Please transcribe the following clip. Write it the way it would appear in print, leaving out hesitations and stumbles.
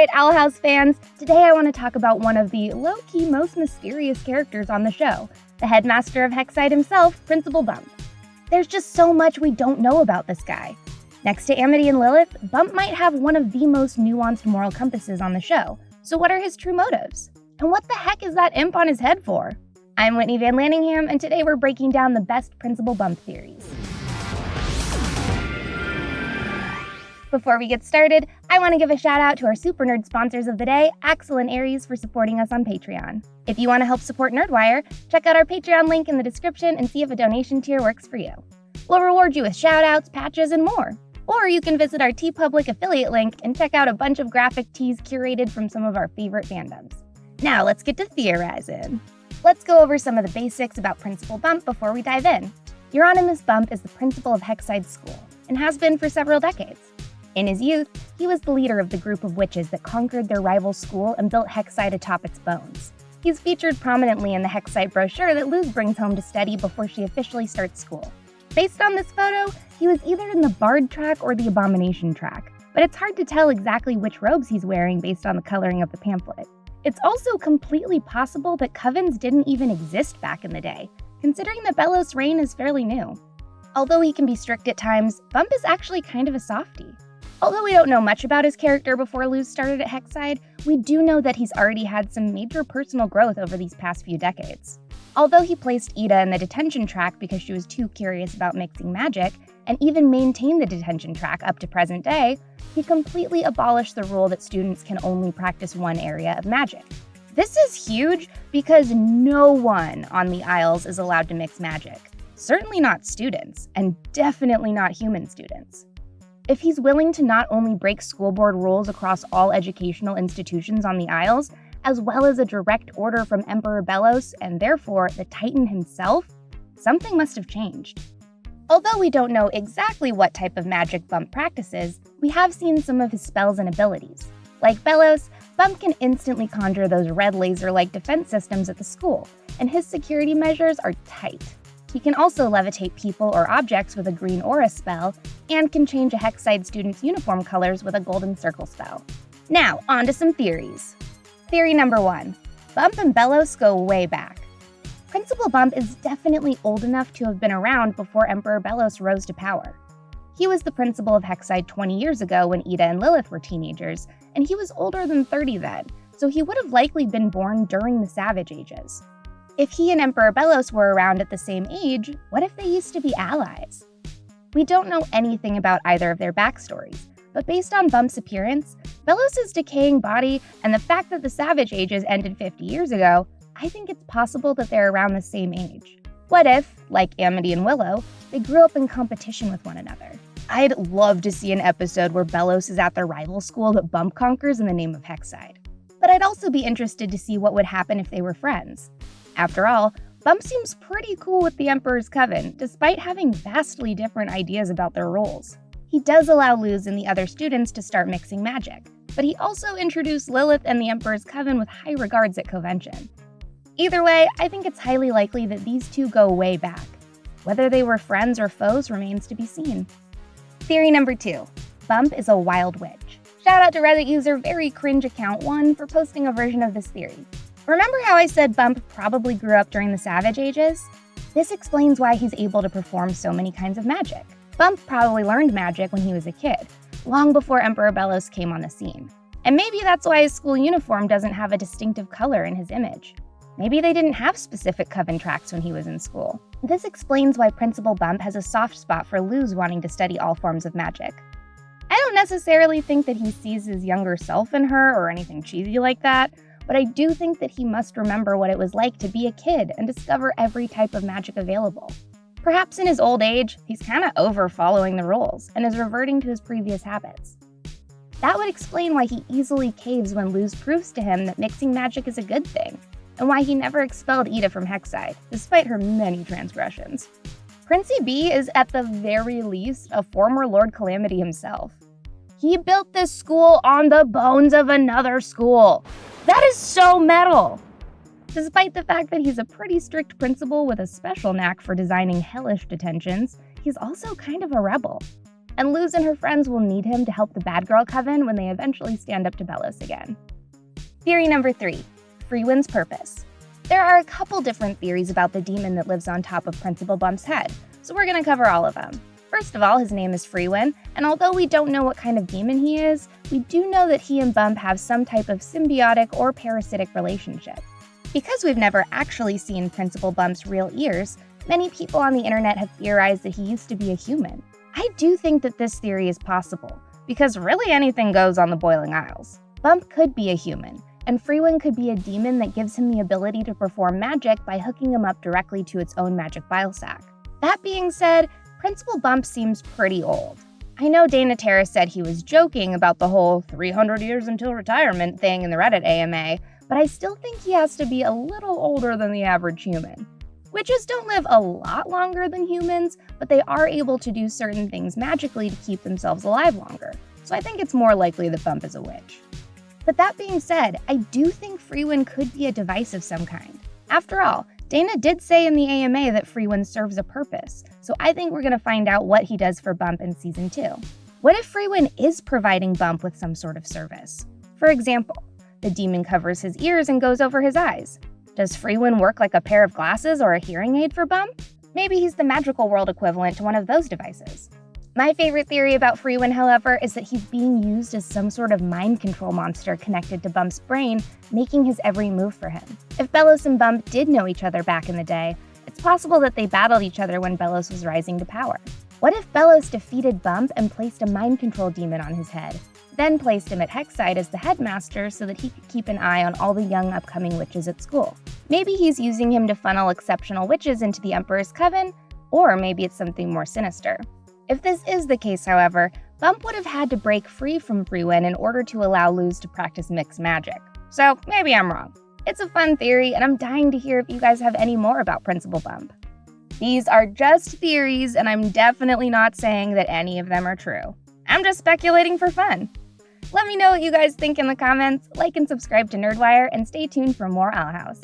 right, Owl House fans, today I want to talk about one of the low-key most mysterious characters on the show, the headmaster of Hexside himself, Principal Bump. There's just so much we don't know about this guy. Next to Amity and Lilith, Bump might have one of the most nuanced moral compasses on the show. So what are his true motives? And what the heck is that imp on his head for? I'm Whitney Van Laningham, and today we're breaking down the best Principal Bump theories. Before we get started, I want to give a shout out to our super nerd sponsors of the day, Axel and Aries, for supporting us on Patreon. If you want to help support Nerdwire, check out our Patreon link in the description and see if a donation tier works for you. We'll reward you with shout outs, patches, and more. Or you can visit our TeePublic affiliate link and check out a bunch of graphic tees curated from some of our favorite fandoms. Now let's get to theorizing. Let's go over some of the basics about Principal Bump before we dive in. Euronymous Bump is the principal of Hexside School, and has been for several decades. In his youth, he was the leader of the group of witches that conquered their rival school and built Hexside atop its bones. He's featured prominently in the Hexside brochure that Luz brings home to study before she officially starts school. Based on this photo, he was either in the Bard track or the Abomination track, but it's hard to tell exactly which robes he's wearing based on the coloring of the pamphlet. It's also completely possible that covens didn't even exist back in the day, considering that Belos' reign is fairly new. Although he can be strict at times, Bump is actually kind of a softie. Although we don't know much about his character before Luz started at Hexside, we do know that he's already had some major personal growth over these past few decades. Although he placed Ida in the detention track because she was too curious about mixing magic, and even maintained the detention track up to present day, he completely abolished the rule that students can only practice one area of magic. This is huge because no one on the Isles is allowed to mix magic. Certainly not students, and definitely not human students. If he's willing to not only break school board rules across all educational institutions on the Isles, as well as a direct order from Emperor Belos and therefore the Titan himself, something must have changed. Although we don't know exactly what type of magic Bump practices, we have seen some of his spells and abilities. Like Belos, Bump can instantly conjure those red laser-like defense systems at the school, and his security measures are tight. He can also levitate people or objects with a green aura spell, and can change a Hexside student's uniform colors with a golden circle spell. Now, on to some theories. Theory number 1. Bump and Belos go way back. Principal Bump is definitely old enough to have been around before Emperor Belos rose to power. He was the principal of Hexside 20 years ago when Ida and Lilith were teenagers, and he was older than 30 then, so he would have likely been born during the Savage Ages. If he and Emperor Belos were around at the same age, what if they used to be allies? We don't know anything about either of their backstories, but based on Bump's appearance, Belos' decaying body, and the fact that the Savage Ages ended 50 years ago, I think it's possible that they're around the same age. What if, like Amity and Willow, they grew up in competition with one another? I'd love to see an episode where Belos is at the rival school that Bump conquers in the name of Hexside. But I'd also be interested to see what would happen if they were friends. After all, Bump seems pretty cool with the Emperor's Coven, despite having vastly different ideas about their roles. He does allow Luz and the other students to start mixing magic, but he also introduced Lilith and the Emperor's Coven with high regards at Convention. Either way, I think it's highly likely that these two go way back. Whether they were friends or foes remains to be seen. Theory number 2. Bump is a wild witch. Shout out to Reddit user VeryCringeAccount1 for posting a version of this theory. Remember how I said Bump probably grew up during the Savage Ages? This explains why he's able to perform so many kinds of magic. Bump probably learned magic when he was a kid, long before Emperor Belos came on the scene. And maybe that's why his school uniform doesn't have a distinctive color in his image. Maybe they didn't have specific coven tracks when he was in school. This explains why Principal Bump has a soft spot for Luz wanting to study all forms of magic. I don't necessarily think that he sees his younger self in her or anything cheesy like that, but I do think that he must remember what it was like to be a kid and discover every type of magic available. Perhaps in his old age, he's kinda over following the rules and is reverting to his previous habits. That would explain why he easily caves when Luz proves to him that mixing magic is a good thing, and why he never expelled Ida from Hexside, despite her many transgressions. Princey B is at the very least a former Lord Calamity himself. He built this school on the bones of another school. That is so metal! Despite the fact that he's a pretty strict principal with a special knack for designing hellish detentions, he's also kind of a rebel. and Luz and her friends will need him to help the bad girl coven when they eventually stand up to Belos again. Theory number 3, Frewin's purpose. There are a couple different theories about the demon that lives on top of Principal Bump's head, so we're going to cover all of them. First of all, his name is Frewin, and although we don't know what kind of demon he is, we do know that he and Bump have some type of symbiotic or parasitic relationship. Because we've never actually seen Principal Bump's real ears, many people on the internet have theorized that he used to be a human. I do think that this theory is possible, because really anything goes on the Boiling Isles. Bump could be a human, and Frewin could be a demon that gives him the ability to perform magic by hooking him up directly to its own magic bile sac. That being said, Principal Bump seems pretty old. I know Dana Terrace said he was joking about the whole 300 years until retirement thing in the Reddit AMA, but I still think he has to be a little older than the average human. Witches don't live a lot longer than humans, but they are able to do certain things magically to keep themselves alive longer, so I think it's more likely that Bump is a witch. But that being said, I do think Frewin could be a device of some kind. After all, Dana did say in the AMA that Frewin serves a purpose, so I think we're going to find out what he does for Bump in Season 2. What if Frewin is providing Bump with some sort of service? For example, the demon covers his ears and goes over his eyes. Does Frewin work like a pair of glasses or a hearing aid for Bump? Maybe he's the magical world equivalent to one of those devices. My favorite theory about Frewin, however, is that he's being used as some sort of mind control monster connected to Bump's brain, making his every move for him. If Belos and Bump did know each other back in the day, it's possible that they battled each other when Belos was rising to power. What if Belos defeated Bump and placed a mind control demon on his head, then placed him at Hexside as the headmaster so that he could keep an eye on all the young upcoming witches at school? Maybe he's using him to funnel exceptional witches into the Emperor's Coven, or maybe it's something more sinister. If this is the case, however, Bump would have had to break free from Frewin in order to allow Luz to practice mixed magic. So maybe I'm wrong. It's a fun theory, and I'm dying to hear if you guys have any more about Principal Bump. These are just theories, and I'm definitely not saying that any of them are true. I'm just speculating for fun. Let me know what you guys think in the comments, like and subscribe to Nerdwire, and stay tuned for more Owl House.